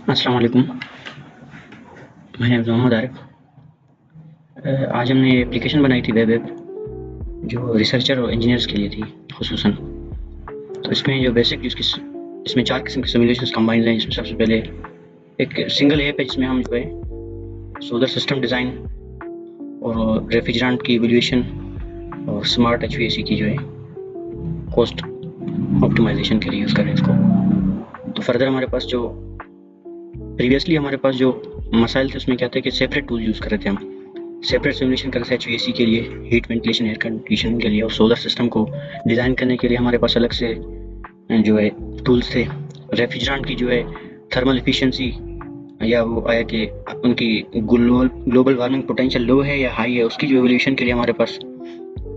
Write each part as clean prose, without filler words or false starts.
अस्सलाम वालेकुम। मैं मोहम्मद आरिफ। आज हमने एप्लीकेशन बनाई थी वेब ऐप जो रिसर्चर और इंजीनियर्स के लिए थी खुसूसन। तो इसमें जो बेसिक इसमें 4 किस्म के सिमुलेशंस कंबाइंड हैं। जिसमें सबसे पहले एक सिंगल ऐप है जिसमें हम जो है सोलर सिस्टम डिज़ाइन और रेफ्रिजरेंट की इवैल्यूएशन और स्मार्ट एचवीएसी की जो है कॉस्ट ऑप्टिमाइजेशन के लिए यूज़ कर रहे हैं इसको। तो फर्दर हमारे पास जो प्रीवियसली हमारे पास जो मसाइल थे उसमें क्या था कि सेपरेट टूल यूज़ कर रहे थे हम। सेपरेट सिमुलेशन कर रहे थे एचवीएसी के लिए, हीट वेंटिलेशन एयर कंडीशनिंग के लिए, और सोलर सिस्टम को डिज़ाइन करने के लिए हमारे पास अलग से जो है टूल्स थे। रेफ्रिजरेंट की जो है थर्मल एफिशिएंसी या वो आया कि उनकी ग्लोबल वार्मिंग पोटेंशियल लो है या हाई है, उसकी जो एवोल्यूशन के लिए हमारे पास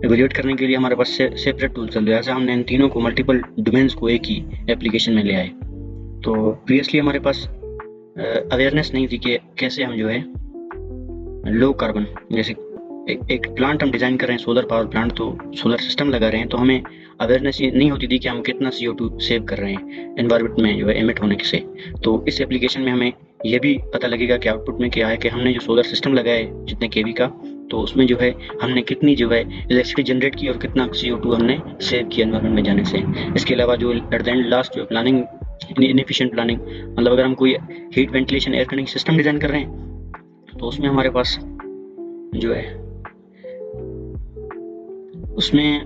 एवेल्यूएट करने के लिए हमारे पास सेपरेट टूल्स हैं। लिहाजा हमने इन तीनों को मल्टीपल डोमेन्स को एक ही एप्लीकेशन में ले आए। तो प्रीवियसली हमारे पास अवेयरनेस नहीं थी कि कैसे हम जो है लो कार्बन, जैसे एक प्लांट हम डिज़ाइन कर रहे हैं सोलर पावर प्लांट, तो सोलर सिस्टम लगा रहे हैं, तो हमें अवेयरनेस ये नहीं होती थी कि हम कितना CO2 सेव कर रहे हैं एनवायरनमेंट में जो है एमिट होने से। तो इस एप्लीकेशन में हमें ये भी पता लगेगा कि आउटपुट में क्या है कि हमने जो सोलर सिस्टम लगाया है जितने केवी का, तो उसमें जो है हमने कितनी जो है इलेक्ट्रिसिटी जनरेट की और कितना CO2 हमने सेव किया एनवायरनमेंट में जाने से। इसके अलावा जो एट द एंड लास्ट जो प्लानिंग, इनएफिशिएंट प्लानिंग, मतलब अगर हम कोई heat ventilation air conditioning system design कर रहे हैं तो उसमें हमारे पास जो है उसमें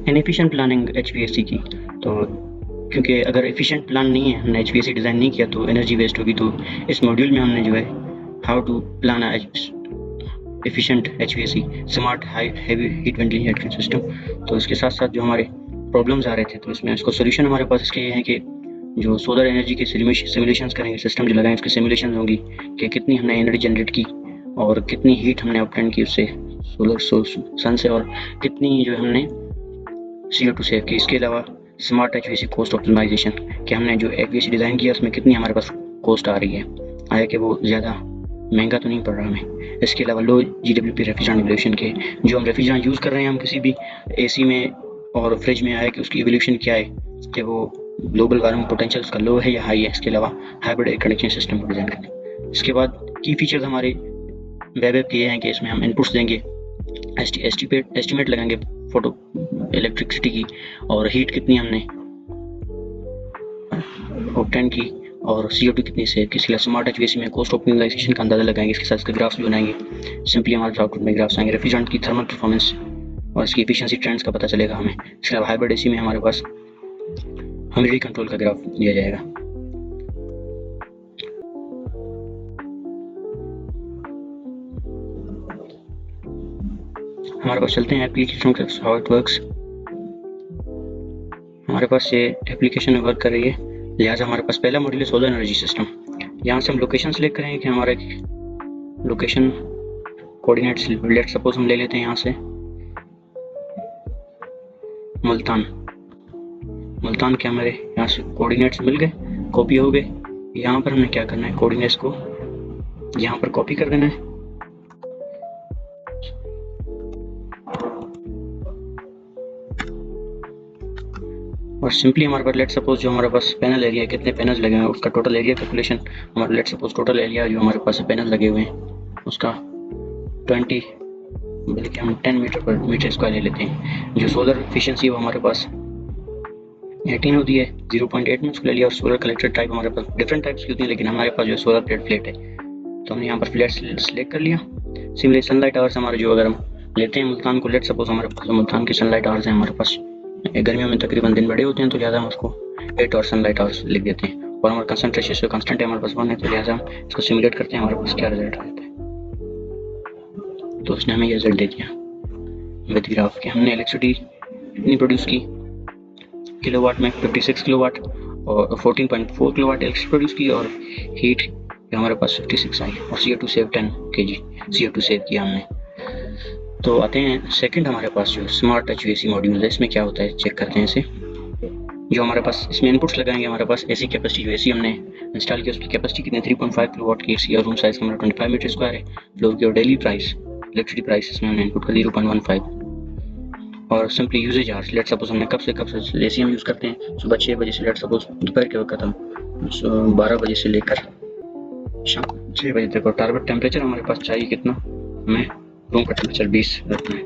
इनएफिशिएंट प्लानिंग एचवीएसी की, तो क्योंकि अगर एफिशिएंट प्लान नहीं है, हमने एचवीएसी डिज़ाइन नहीं किया तो एनर्जी वेस्ट होगी। तो इस मॉड्यूल में हमने जो है how to plan efficient HVAC smart high heavy heat ventilation system, तो इसके साथ साथ जो हमारे प्रॉब्लम्स आ रहे थे तो इसमें इसको सोल्यूशन हमारे पास इसके ये है कि जो सोलर एनर्जी के सिमुलेशंस करेंगे, सिस्टम जो लगाएं उसके सिमुलेशन होंगी कि कितनी हमने एनर्जी जनरेट की और कितनी हीट हमने ऑब्टेन की उससे सोलर सन से, और कितनी जो हमने CO2 सेव की। इसके अलावा स्मार्ट एचवीएसी कॉस्ट ऑप्टिमाइजेशन कि हमने जो एचवीएसी डिज़ाइन किया उसमें कितनी हमारे पास कॉस्ट आ रही है, आया कि वो ज़्यादा महंगा तो नहीं पड़ रहा हमें। इसके अलावा लो GWP रेफ्रिजरेंट इवोल्यूशन के, जो हम रेफ्रिजरेंट यूज़ कर रहे हैं हम किसी भी AC में और फ्रिज में, आया कि उसकी इवोल्यूशन क्या है कि वो ग्लोबल वार्मिंग पोटेंशियल उसका लो है या हाई है। इसके अलावा हाइब्रिड एयर कंडीशनिंग सिस्टम को डिज़ाइन करना। इसके बाद की फीचर्स हमारे वेब ऐप के ये हैं कि इसमें हम इनपुट्स देंगे, एस्टिमेट लगाएंगे फोटो इलेक्ट्रिसिटी की और हीट कितनी हमने ऑब्टेन की और CO2 कितनी सेव की। इसके स्मार्ट एचवीएसी में कॉस्ट ऑप्टिमाइजेशन का अंदाजा लगाएंगे। इसके साथ इसके ग्राफ्स भी बनाएंगे। सिंपली हमारे आउटपुट में ग्राफ्स आएंगे। रेफ्रिजरेंट की थर्मल परफॉर्मेंस और इसकी एफिशिएंसी ट्रेंड्स का पता चलेगा हमें। इसके अलावा हाइब्रिड AC में हमारे पास ह्यूमिडिटी कंट्रोल का ग्राफ दिया जाएगा। हमारे पास चलते हैं एप्लीकेशन हाउ इट वर्क्स। हमारे पास ये एप्लीकेशन वर्क कर रही है। लिहाजा हमारे पास पहला मॉड्यूल है सोलर एनर्जी सिस्टम। यहाँ से हम लोकेशन सेलेक्ट करेंगे कि हमारे लोकेशन कोऑर्डिनेट्स लेट सपोज हम ले लेते हैं यहाँ से मुल्तान के हमारे यहाँ से कोऑर्डिनेट्स मिल गए, कॉपी हो गए। यहाँ पर हमें क्या करना है, कोऑर्डिनेट्स को यहाँ पर कॉपी कर देना है और सिंपली हमारे पास लेट सपोज जो हमारे पास पैनल एरिया है, कितने पैनल लगे हैं उसका टोटल एरिया कैलकुलेशन, हमारे लेट सपोज टोटल एरिया जो हमारे पास पैनल लगे हुए हैं उसका 20 बल्कि हम 10 मीटर स्क्वायर ले लेते हैं। जो सोलर एफिशिएंसी वो हमारे पास 18 होती है, 0.8 में उसको ले लिया। और सोलर कलेक्टर टाइप हमारे पास डिफरेंट टाइप्स की होती है, लेकिन हमारे पास जो सोलर प्लेट है तो हमने यहाँ पर फ्लैट सेलेक्ट कर लिया। सिमिलर सनलाइट आवर्स हमारे जो अगर हम लेते हैं मुल्तान को, लेट सपोज हमारे पास मुल्तान की सनलाइट आवर्स हैं हमारे पास गर्मियों में तकरीबन दिन बड़े होते हैं तो लिहाजा हम उसको 8 और सनलाइट आवर्स लिख देते हैं। और हमारा कंसंट्रेशन कांस्टेंट है हमारे पास 1 है, तो लिहाजा हम इसको सिमुलेट करते हैं, हमारे पास क्या रिजल्ट आता है। तो उसने हमें ये रिजल्ट दे दिया विद ग्राफ कि हमने इलेक्ट्रिसिटी कितनी प्रोड्यूस की किलोवाट में, 56 किलोवाट और 14.4 किलोवाट इलेक्ट्रिसिटी प्रोड्यूस की, और हीट हमारे पास 56 आई और CO2 save 10 kg CO2 save किया हमने। तो आते हैं सेकंड हमारे पास जो स्मार्ट एचवीएसी मॉड्यूल है, इसमें क्या होता है चेक करते हैं इसे। जो हमारे पास इसमें इनपुट्स लगाएंगे, हमारे पास AC कैपेसिटी जो AC हमने इंस्टॉल किया उसकी कैपेसिटी कितनी 3.5 किलोवाट की AC और रूम साइज हमारा 25 मीटर स्क्वायर है। फ्लोर की और डेली प्राइस इलेक्ट्रिसिटी प्राइस इसमें हमने इनपुट का 0.15। और simply usage hours, let suppose हमने कब से एसी हम यूज़ करते हैं सुबह 6 बजे से, लेट सपोज दोपहर के वक्त हम 12 बजे से लेकर शाम 6 बजे तक। और टारगेट टेम्परेचर हमारे पास चाहिए कितना, हमें रूम का टेम्परेचर 20 रखना है।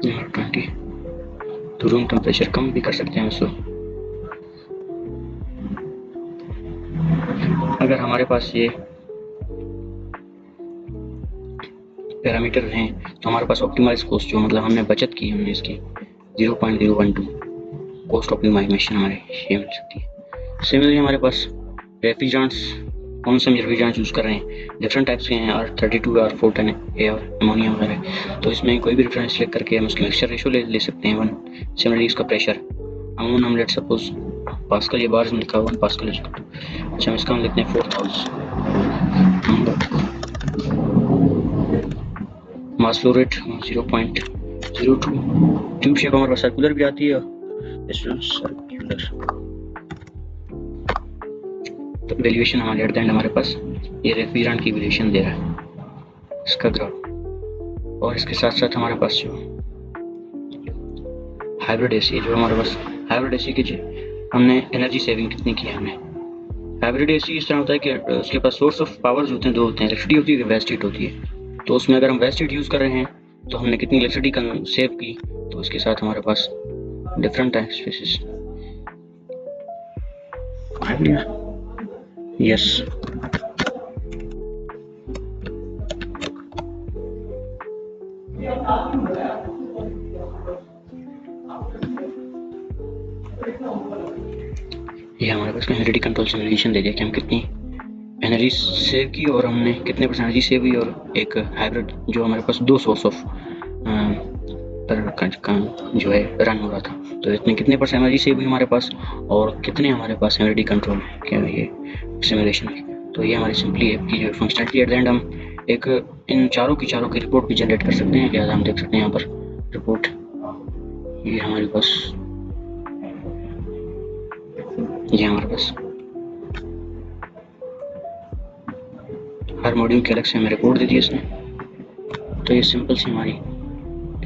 यहाँ 20, तो रूम टेम्परेचर कम भी कर सकते हैं उसको। अगर हमारे पास ये पैरामीटर हैं तो हमारे पास ऑप्टिमाइज कॉस्ट, जो मतलब हमने बचत की हमने इसकी 0.012 कॉस्ट ऑप्टिमाइजेशन हमारे ये मिल सकती है। सिमिलरली हमारे पास रेफ्रिजरेंट्स, कौन से हम रेफ्रिजरेंट्स यूज़ कर रहे हैं, डिफरेंट टाइप्स के हैं, R32 R410 है और अमोनिया वगैरह। तो इसमें कोई भी रेफरेंस सिलेक्ट करके हम उसकी मिक्सचर रेशो ले सकते हैं 1। सिमिलरली इसका प्रेशर अमून हम लेट सपोज पास्कल, ये बार में लिखा हुआ है पास्कल। अच्छा हम इसका हम लिखते हैं 4000। Mass flow rate 0.02। Tube shape हमारे पास सर्कुलर भी आती है, सर्कुलर। तो वैल्यूएशन हमारे एट द एंड हमारे पास ये रेफ्रिजरेंट की वैल्यूएशन दे रहा है इसका ग्राफ। और इसके साथ साथ हमारे पास जो हाइब्रिड एसी, जो हमारे पास हाइब्रिड एसी की हमने एनर्जी सेविंग कितनी की है हमने। हाइब्रिड एसी इस तरह होता है कि उसके पास सोर्स ऑफ पावर जो होते हैं दो होते हैं, इलेक्ट्रिसिटी होती है, वेस्ट हीट होती है। तो उसमें अगर हम वेस्ट हीट यूज़ कर रहे हैं तो हमने कितनी इलेक्ट्रिसिटी सेव की, तो उसके साथ हमारे पास डिफरेंट टाइम स्पेसिस। यस ये हमारे पास एनर्जी कंट्रोल सिमुलेशन दे दिया कि हम कितनी एनर्जी सेव की और हमने कितने % एनर्जी सेव हुई। और एक हाइब्रिड जो हमारे पास दो सोर्स ऑफ पर जो है रन हो रहा था, तो इसमें कितने % एनर्जी सेव हुई हमारे पास और कितने हमारे पास एनर्जी कंट्रोल के ये सिमुलेशन में। तो ये हमारी सिंपली ऐप की जो फंक्शनलिटी एट द एंड हम एक इन चारों की रिपोर्ट भी जनरेट कर सकते हैं। लिहाजा हम देख सकते हैं यहाँ पर रिपोर्ट, ये हमारे पास हर मॉड्यूल के अलग से हमें रिपोर्ट दे दी इसने। तो ये सिंपल सी हमारी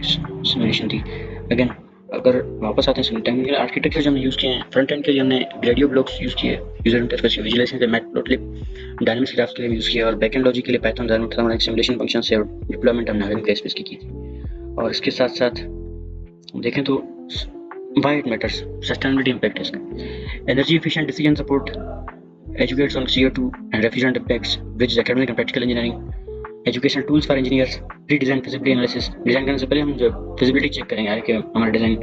सिमुलेशन थी। अगेन अगर वापस आते हैं टेक्निकल आर्किटेक्चर जो हमने यूज़ किए हैं, फ्रंट एंड के लिए हमने ग्रेडियो ब्लॉक्स यूज़ किए, यूजर इंटरफेस विजुअलाइजेशन के मैटप्लॉटलिब, डायनामिक्स ग्राफ्स के लिए यूज़ किया, और बैकएंड लॉजिक के लिए पाइथन थर्मोडायनामिक सिमुलेशन फंक्शन से और डिप्लॉयमेंट हमने हविंग फेस की थी। और इसके साथ साथ देखें तो why it matters, sustainability impact इसका, energy efficient decision support, educates on CO2 and refrigerant impacts, bridges academic and practical engineering, educational tools for engineers, pre-design feasibility analysis, design करने से पहले हम जो फिजिबिलिटी चेक करेंगे यार कि हमारा डिजाइन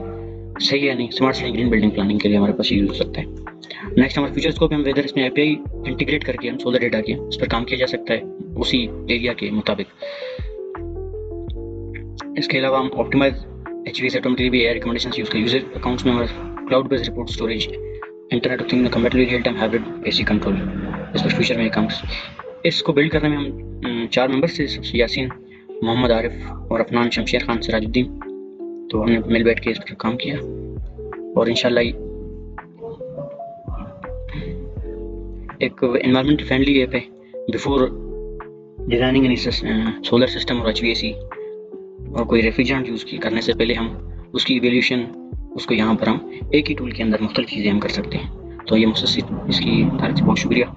सही है नहीं, smart city green building planning के लिए हमारे पास यूज हो सकता है। नेक्स्ट हमारे फ्यूचर स्कोप में वेदर इसमें एपीआई इंटीग्रेट करके हम सोलर डेटा के इस पर काम किया जा सकता है उसी एरिया के मुताबिक। इसके अलावा हम ऑप्टिमाइज HVAC एटॉम के लिए भी एआई रिकमेंडेशंस यूज करें, यूजर अकाउंट्स में हमारा cloud based report storage, internet of things, compatible real time hybrid AC control, इस पर फ्यूचर में काम। इसको बिल्ड करने में हम 4 मेंबर्स थे, यासीन, मोहम्मद आरिफ और अफनान, शमशेर खान, सिराजुद्दीन। तो हमने मिल बैठ के इस पर काम किया और इंशाल्लाह एक एनवायरमेंट फ्रेंडली ऐप है। Before designing any solar system और HVAC और कोई रेफ्रिजरेंट यूज़ करने से पहले हम उसकी इवैल्यूएशन उसको यहाँ पर हम एक ही टूल के अंदर मुख्तलिफ चीज़ें हम कर सकते हैं। तो ये मुझसे इसकी तारीफ से बहुत शुक्रिया।